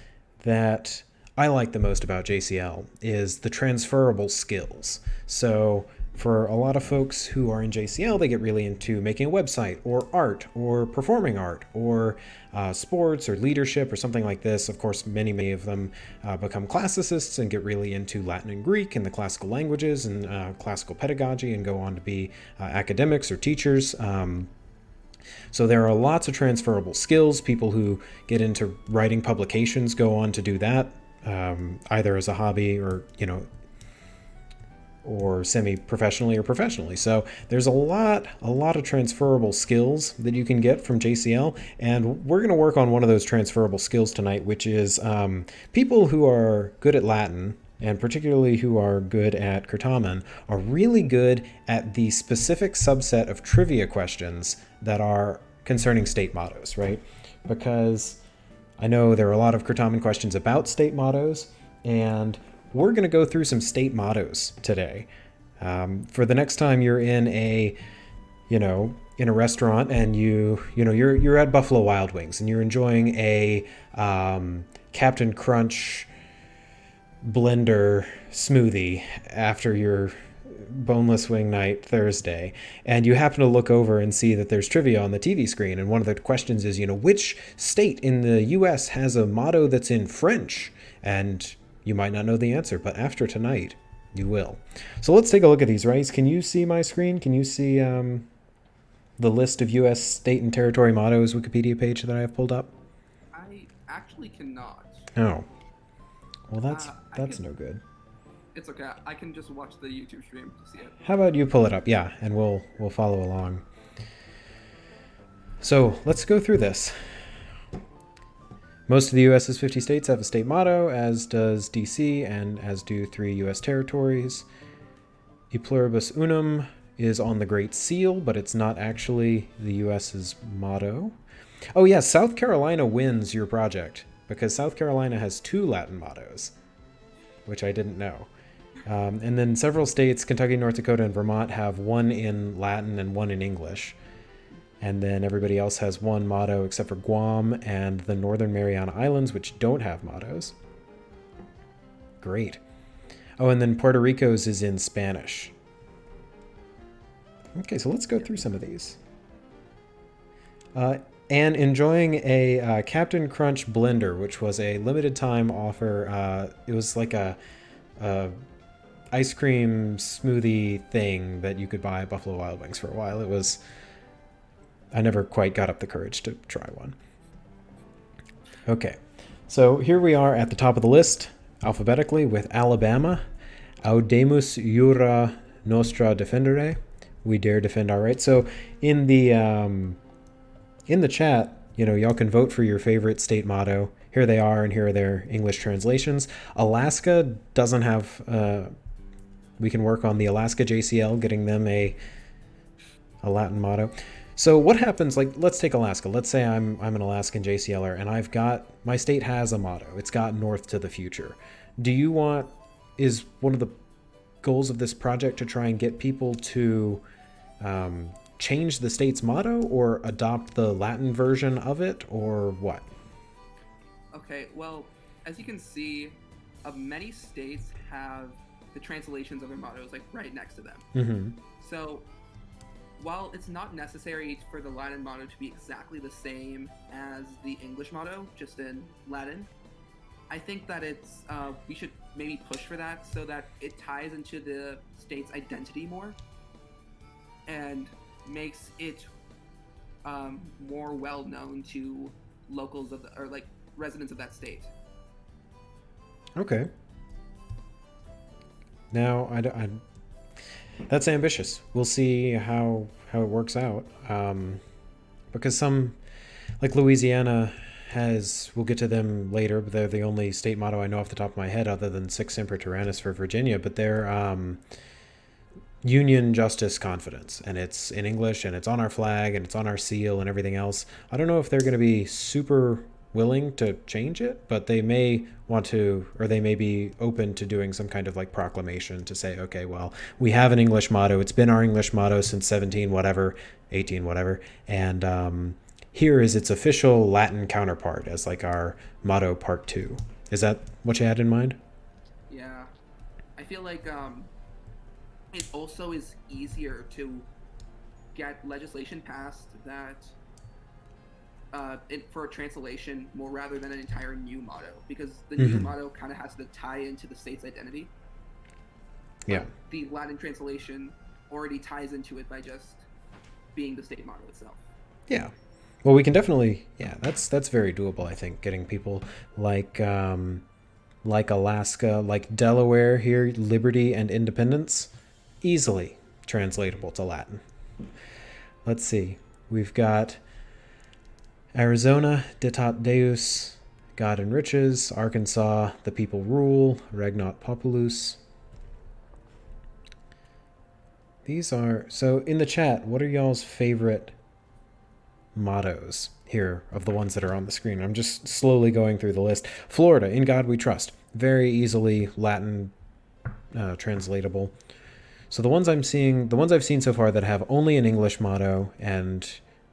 that I like the most about JCL is the transferable skills. So for a lot of folks who are in JCL, they get really into making a website or art or performing art or sports or leadership or something like this. Of course, many of them become classicists and get really into Latin and Greek and the classical languages and classical pedagogy and go on to be academics or teachers. So there are lots of transferable skills. People who get into writing publications go on to do that, either as a hobby or, or semi-professionally or professionally. So there's a lot of transferable skills that you can get from JCL, and we're going to work on one of those transferable skills tonight, which is people who are good at Latin and particularly who are good at Kurtaman, are really good at the specific subset of trivia questions that are concerning state mottos, right? Because I know there are a lot of Kurtaman questions about state mottos, and we're going to go through some state mottos today. For the next time you're in a restaurant and you're at Buffalo Wild Wings and you're enjoying a Captain Crunch blender smoothie after your boneless wing night Thursday, and you happen to look over and see that there's trivia on the TV screen, and one of the questions is, which state in the US has a motto that's in French? And you might not know the answer, but after tonight, you will. So let's take a look at these, Rais. Can you see my screen? Can you see the list of US state and territory mottos Wikipedia page that I have pulled up? I actually cannot. Oh. Well, that's no good. It's okay. I can just watch the YouTube stream to see it. How about you pull it up? Yeah, and we'll follow along. So let's go through this. Most of the US's 50 states have a state motto, as does DC, and as do 3 US territories. E pluribus unum is on the Great Seal, but it's not actually the US's motto. Oh yeah, South Carolina wins your project, because South Carolina has 2 Latin mottos, which I didn't know. And then several states, Kentucky, North Dakota, and Vermont, have 1 in Latin and 1 in English. And then everybody else has 1 motto except for Guam and the Northern Mariana Islands, which don't have mottos. Great. Oh, and then Puerto Rico's is in Spanish. Okay, so let's go through some of these. And enjoying a Captain Crunch blender, which was a limited time offer. It was like a ice cream smoothie thing that you could buy at Buffalo Wild Wings for a while. I never quite got up the courage to try one. Okay, so here we are at the top of the list, alphabetically, with Alabama. Audemus jura nostra defendere. We dare defend our rights. So in the chat, y'all can vote for your favorite state motto. Here they are, and here are their English translations. Alaska doesn't have... we can work on the Alaska JCL, getting them a Latin motto. So what happens, let's take Alaska. Let's say I'm an Alaskan JCLer, and my state has a motto. It's got North to the Future. Is one of the goals of this project to try and get people to change the state's motto or adopt the Latin version of it, or what? Okay, well, as you can see, many states have the translations of their mottos right next to them. Mm-hmm. So while it's not necessary for the Latin motto to be exactly the same as the English motto, just in Latin, I think that we should maybe push for that so that it ties into the state's identity more and makes it more well known to locals residents of that state. Okay. Now, that's ambitious. We'll see how it works out. Because some, like Louisiana, we'll get to them later, but they're the only state motto I know off the top of my head other than Sic Semper Tyrannis for Virginia, but they're Union, Justice, Confidence, and it's in English, and it's on our flag, and it's on our seal, and everything else. I don't know if they're going to be super willing to change it, but they may want to, or they may be open to doing some kind of proclamation to say, okay, well, we have an English motto. It's been our English motto since 18 whatever, and here is its official Latin counterpart as our motto part 2. Is that what you had in mind? Yeah, I feel like it also is easier to get legislation passed that for a translation more rather than an entire new motto, because the new motto kind of has to tie into the state's identity. Yeah. But the Latin translation already ties into it by just being the state motto itself. Yeah. Well, we can definitely, that's very doable, I think, getting people like Alaska, like Delaware here, liberty and independence, easily translatable to Latin. Let's see. We've got Arizona, Ditat Deus, God enriches. Arkansas, the people rule. Regnat populus. These are... So in the chat, what are y'all's favorite mottos here of the ones that are on the screen? I'm just slowly going through the list. Florida, in God we trust. Very easily Latin translatable. So the ones I've seen so far that have only an English motto and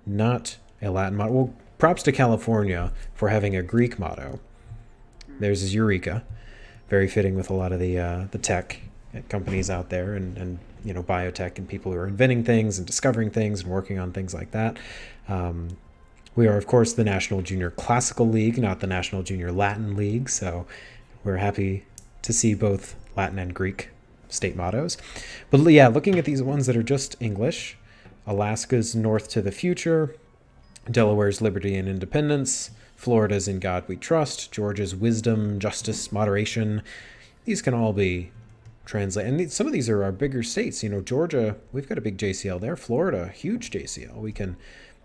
not a Latin motto. Well, props to California for having a Greek motto. Theirs is Eureka. Very fitting with a lot of the tech companies out there and you know, biotech and people who are inventing things and discovering things and working on things like that. We are, of course, the National Junior Classical League, not the National Junior Latin League. So we're happy to see both Latin and Greek state mottos. But yeah, looking at these ones that are just English, Alaska's North to the Future, Delaware's Liberty and Independence, Florida's In God We Trust, Georgia's Wisdom, Justice, Moderation. These can all be translated. And some of these are our bigger states. You know, Georgia, we've got a big JCL there. Florida, huge JCL.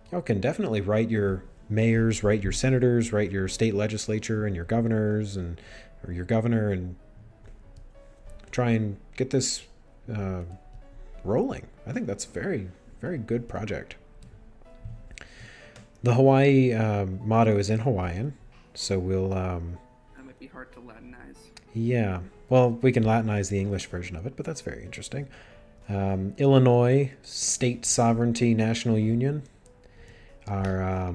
Y'all can definitely write your mayors, write your senators, write your state legislature and your governors or your governor and try and get this rolling. I think that's a very, very good project. The Hawaii motto is in Hawaiian, so we'll... that might be hard to Latinize. Yeah. Well, we can Latinize the English version of it, but that's very interesting. Illinois, State Sovereignty National Union. Our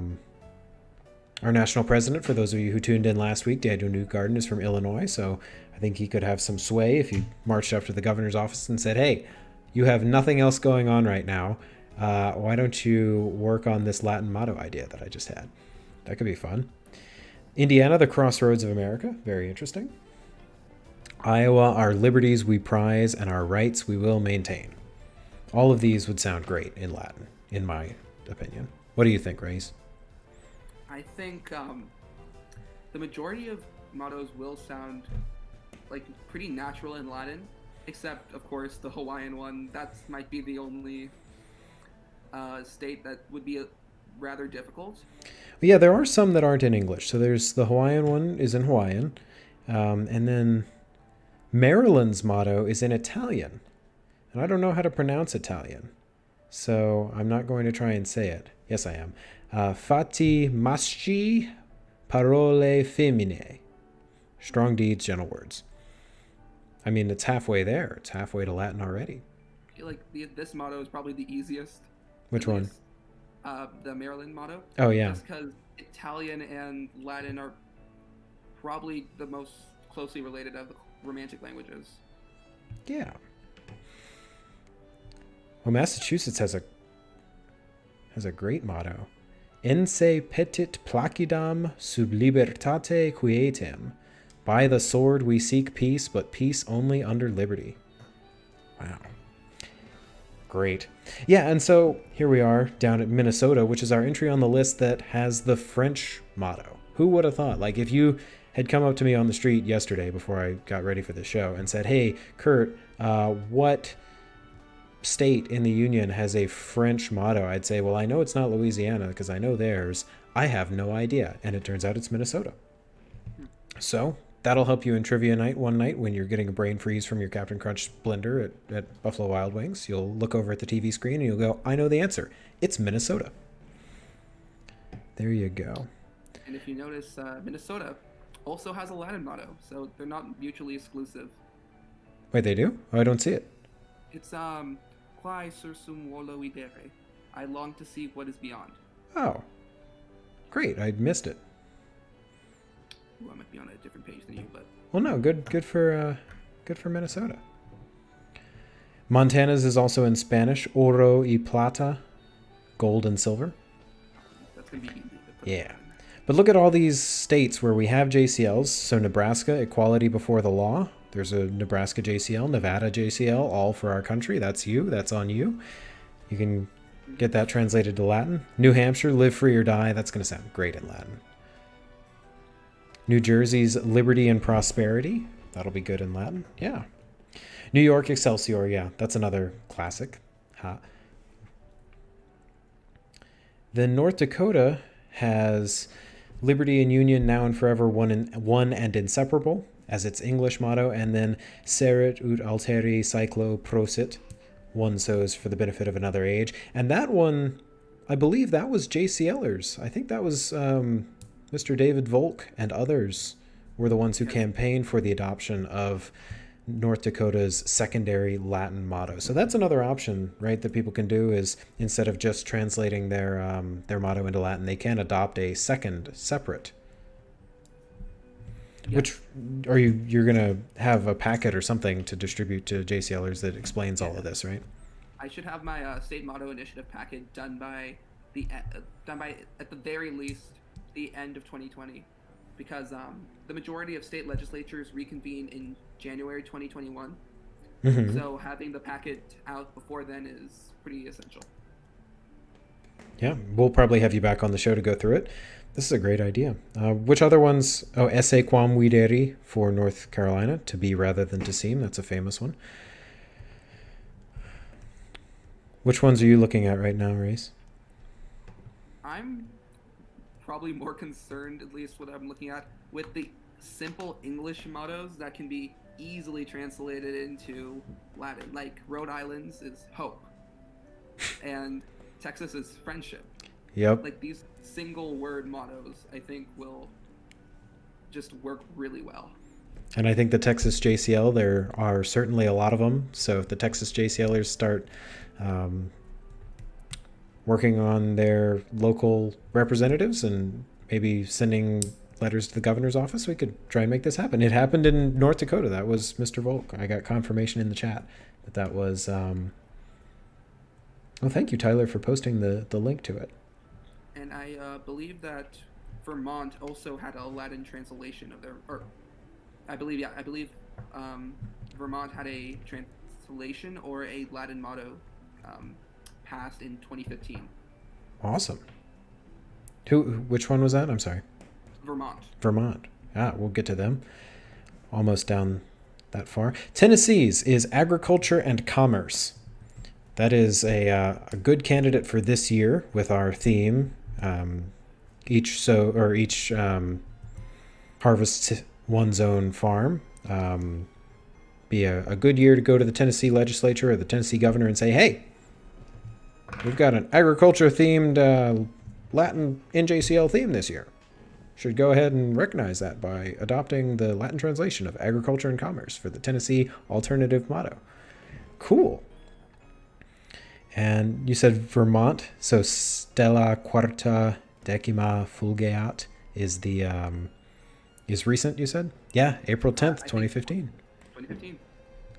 national president, for those of you who tuned in last week, Daniel Newgarden, is from Illinois, so I think he could have some sway if he marched up to the governor's office and said, hey, you have nothing else going on right now. Why don't you work on this Latin motto idea that I just had? That could be fun. Indiana, the crossroads of America. Very interesting. Iowa, our liberties we prize and our rights we will maintain. All of these would sound great in Latin, in my opinion. What do you think, Raees? I think the majority of mottos will sound like pretty natural in Latin, except, of course, the Hawaiian one. That might be the only state that would be rather difficult. Yeah, there are some that aren't in English. So there's the Hawaiian one is in Hawaiian, and then Maryland's motto is in Italian, and I don't know how to pronounce Italian, so I'm not going to try and say it. Yes, I am. Fatti maschi, parole femmine. Strong deeds, gentle words. I mean, it's halfway there. It's halfway to Latin already. I feel like this motto is probably the easiest. Which one? The Maryland motto. Oh, yeah. Just because Italian and Latin are probably the most closely related of the Romantic languages. Yeah. Well, Massachusetts has a great motto. Ense petit placidam sub libertate quietem. By the sword we seek peace, but peace only under liberty. Wow. Great. Yeah, and so here we are down at Minnesota, which is our entry on the list that has the French motto. Who would have thought? Like, if you had come up to me on the street yesterday before I got ready for the show and said, hey, Kurt, what state in the Union has a French motto? I'd say, well, I know it's not Louisiana because I know theirs. I have no idea. And it turns out it's Minnesota. So that'll help you in trivia night one night when you're getting a brain freeze from your Captain Crunch blender at Buffalo Wild Wings. You'll look over at the TV screen and you'll go, I know the answer. It's Minnesota. There you go. And if you notice, Minnesota also has a Latin motto, so they're not mutually exclusive. Wait, they do? Oh, I don't see it. It's Quae sursum volo videre. I long to see what is beyond. Oh, great! I missed it. Ooh, I might be on a different page than you, but well, no, good for Minnesota. Montana's is also in Spanish. Oro y plata, gold and silver. That's gonna be easy. Yeah. But look at all these states where we have JCLs. So Nebraska, equality before the law. There's a Nebraska JCL, Nevada JCL, all for our country. That's you. That's on you. You can get that translated to Latin. New Hampshire, live free or die. That's going to sound great in Latin. New Jersey's liberty and prosperity. That'll be good in Latin. Yeah. New York, Excelsior. Yeah, that's another classic. Ha. Then North Dakota has Liberty and Union, now and forever, one and inseparable, as its English motto, and then Serit ut alteri cyclo prosit, one sows for the benefit of another age. And that one, I believe that was JCLers. I think that was Mr. David Volk and others were the ones who campaigned for the adoption of North Dakota's secondary Latin motto. So that's another option, right, that people can do, is instead of just translating their motto into Latin, they can adopt a second separate. Yeah. Which are you're gonna have a packet or something to distribute to JCLers that explains all of this, right? I should have my state motto initiative packet done by at the very least the end of 2020, because the majority of state legislatures reconvene in January 2021. Mm-hmm. So having the packet out before then is pretty essential. Yeah, we'll probably have you back on the show to go through it. This is a great idea. Which other ones? Oh, esse quam videri for North Carolina, to be rather than to seem. That's a famous one. Which ones are you looking at right now, Raees? I'm probably more concerned, at least what I'm looking at, with the simple English mottos that can be easily translated into Latin. Like Rhode Island's is hope, and Texas is friendship. Yep. Like these single word mottos, I think will just work really well. And I think the Texas JCL, there are certainly a lot of them. So if the Texas JCLers start working on their local representatives and maybe sending letters to the governor's office, we could try and make this happen. It happened in North Dakota. That was Mr. Volk. I got confirmation in the chat that was... Well, thank you, Tyler, for posting the link to it. And I believe that Vermont also had a Latin translation of their... Or I believe Vermont had a translation or a Latin motto passed in 2015. Awesome. Which one was that? I'm sorry. Vermont. We'll get to them. Almost down that far. Tennessee's is agriculture and commerce. That is a good candidate for this year with our theme. Each harvests one's own farm. Be a good year to go to the Tennessee legislature or the Tennessee governor and say, hey, we've got an agriculture-themed Latin NJCL theme this year. Should go ahead and recognize that by adopting the Latin translation of agriculture and commerce for the Tennessee alternative motto. Cool. And you said Vermont, so Stella Quarta Decima Fulgeat is the is recent, you said? Yeah, April 10th, 2015. 2015.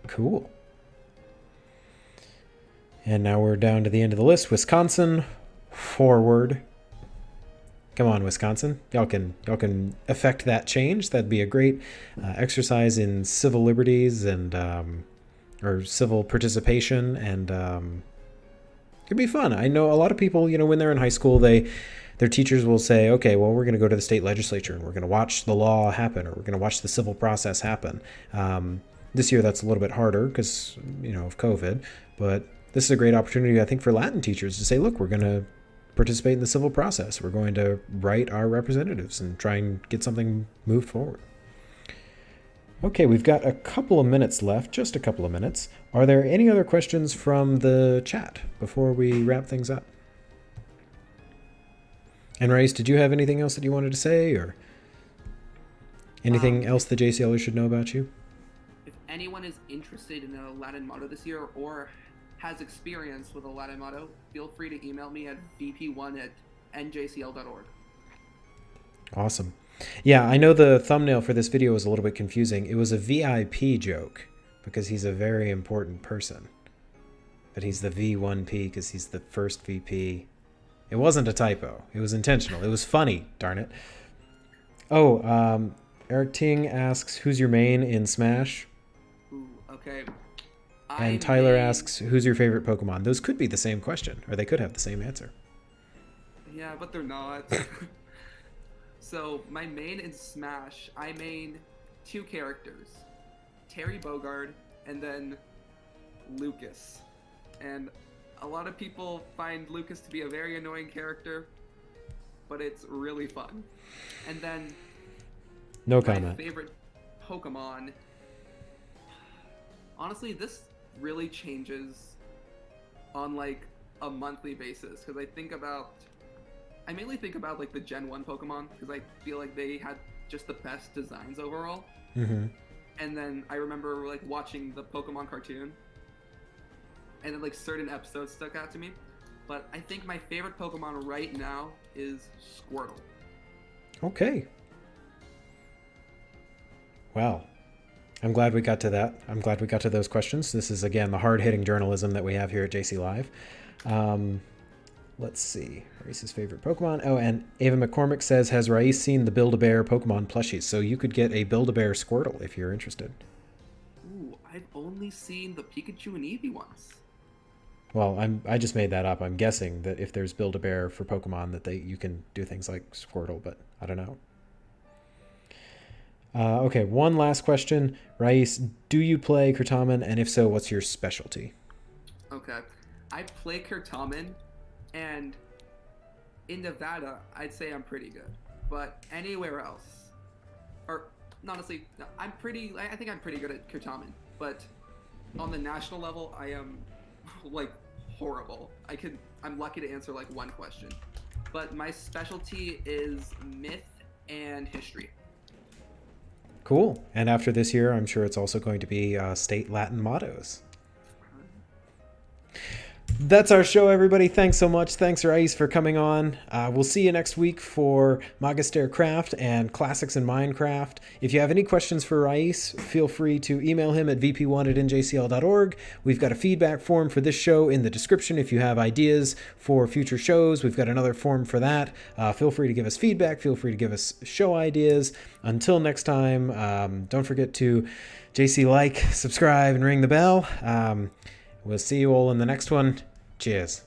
Cool. And now we're down to the end of the list. Wisconsin, forward. Come on, Wisconsin. Y'all can affect that change. That'd be a great exercise in civil liberties and or civil participation, and it'd be fun. I know a lot of people, when they're in high school, their teachers will say, okay, well, we're going to go to the state legislature and we're going to watch the law happen, or we're going to watch the civil process happen. This year, that's a little bit harder because, of COVID, but this is a great opportunity, I think, for Latin teachers to say, look, we're going to participate in the civil process. We're going to write our representatives and try and get something moved forward. Okay, we've got a couple of minutes left, just a couple of minutes. Are there any other questions from the chat before we wrap things up? And Raees, did you have anything else that you wanted to say, or anything else the JCLers should know about you? If anyone is interested in a Latin motto this year or has experience with a Latin motto, feel free to email me at vp1@njcl.org. Awesome. Yeah, I know the thumbnail for this video was a little bit confusing. It was a VIP joke because he's a very important person. But he's the V1P because he's the first VP. It wasn't a typo. It was intentional. It was funny, darn it. Oh, Eric Ting asks, who's your main in Smash? Ooh, okay. And Tyler asks, who's your favorite Pokemon? Those could be the same question, or they could have the same answer. Yeah, but they're not. So, my main in Smash, I main two characters. Terry Bogard, and then Lucas. And a lot of people find Lucas to be a very annoying character. but it's really fun. And then No my comment. favorite Pokemon. Honestly, this really changes on like a monthly basis because I mainly think about like the Gen 1 Pokemon because I feel like they had just the best designs overall. Mm-hmm. And then I remember like watching the Pokemon cartoon, and then like certain episodes stuck out to me. But I think my favorite Pokemon right now is Squirtle. Okay. Well, I'm glad we got to that. I'm glad we got to those questions. This is, again, the hard-hitting journalism that we have here at JCLive. Let's see. Raees's favorite Pokemon. Oh, and Ava McCormick says, has Raees seen the Build-A-Bear Pokemon plushies? So you could get a Build-A-Bear Squirtle if you're interested. Ooh, I've only seen the Pikachu and Eevee ones. Well, I just made that up. I'm guessing that if there's Build-A-Bear for Pokemon that you can do things like Squirtle, but I don't know. Okay, one last question. Raees, do you play Kurtamen? And if so, what's your specialty? Okay. I play Kurtamen, and in Nevada, I'd say I'm pretty good. But anywhere else, or honestly, no, I think I'm pretty good at Kurtamen. But on the national level, I am like horrible. I'm lucky to answer like one question. But my specialty is myth and history. Cool. And after this year, I'm sure it's also going to be state Latin mottos. That's our show, everybody. Thanks so much. Thanks, Raees, for coming on. We'll see you next week for Magister Craft and Classics in Minecraft. If you have any questions for Raees, feel free to email him at vp1@njcl.org. We've got a feedback form for this show in the description. If you have ideas for future shows, we've got another form for that. Feel free to give us feedback. Feel free to give us show ideas. Until next time, don't forget to JC subscribe, and ring the bell. We'll see you all in the next one. Cheers.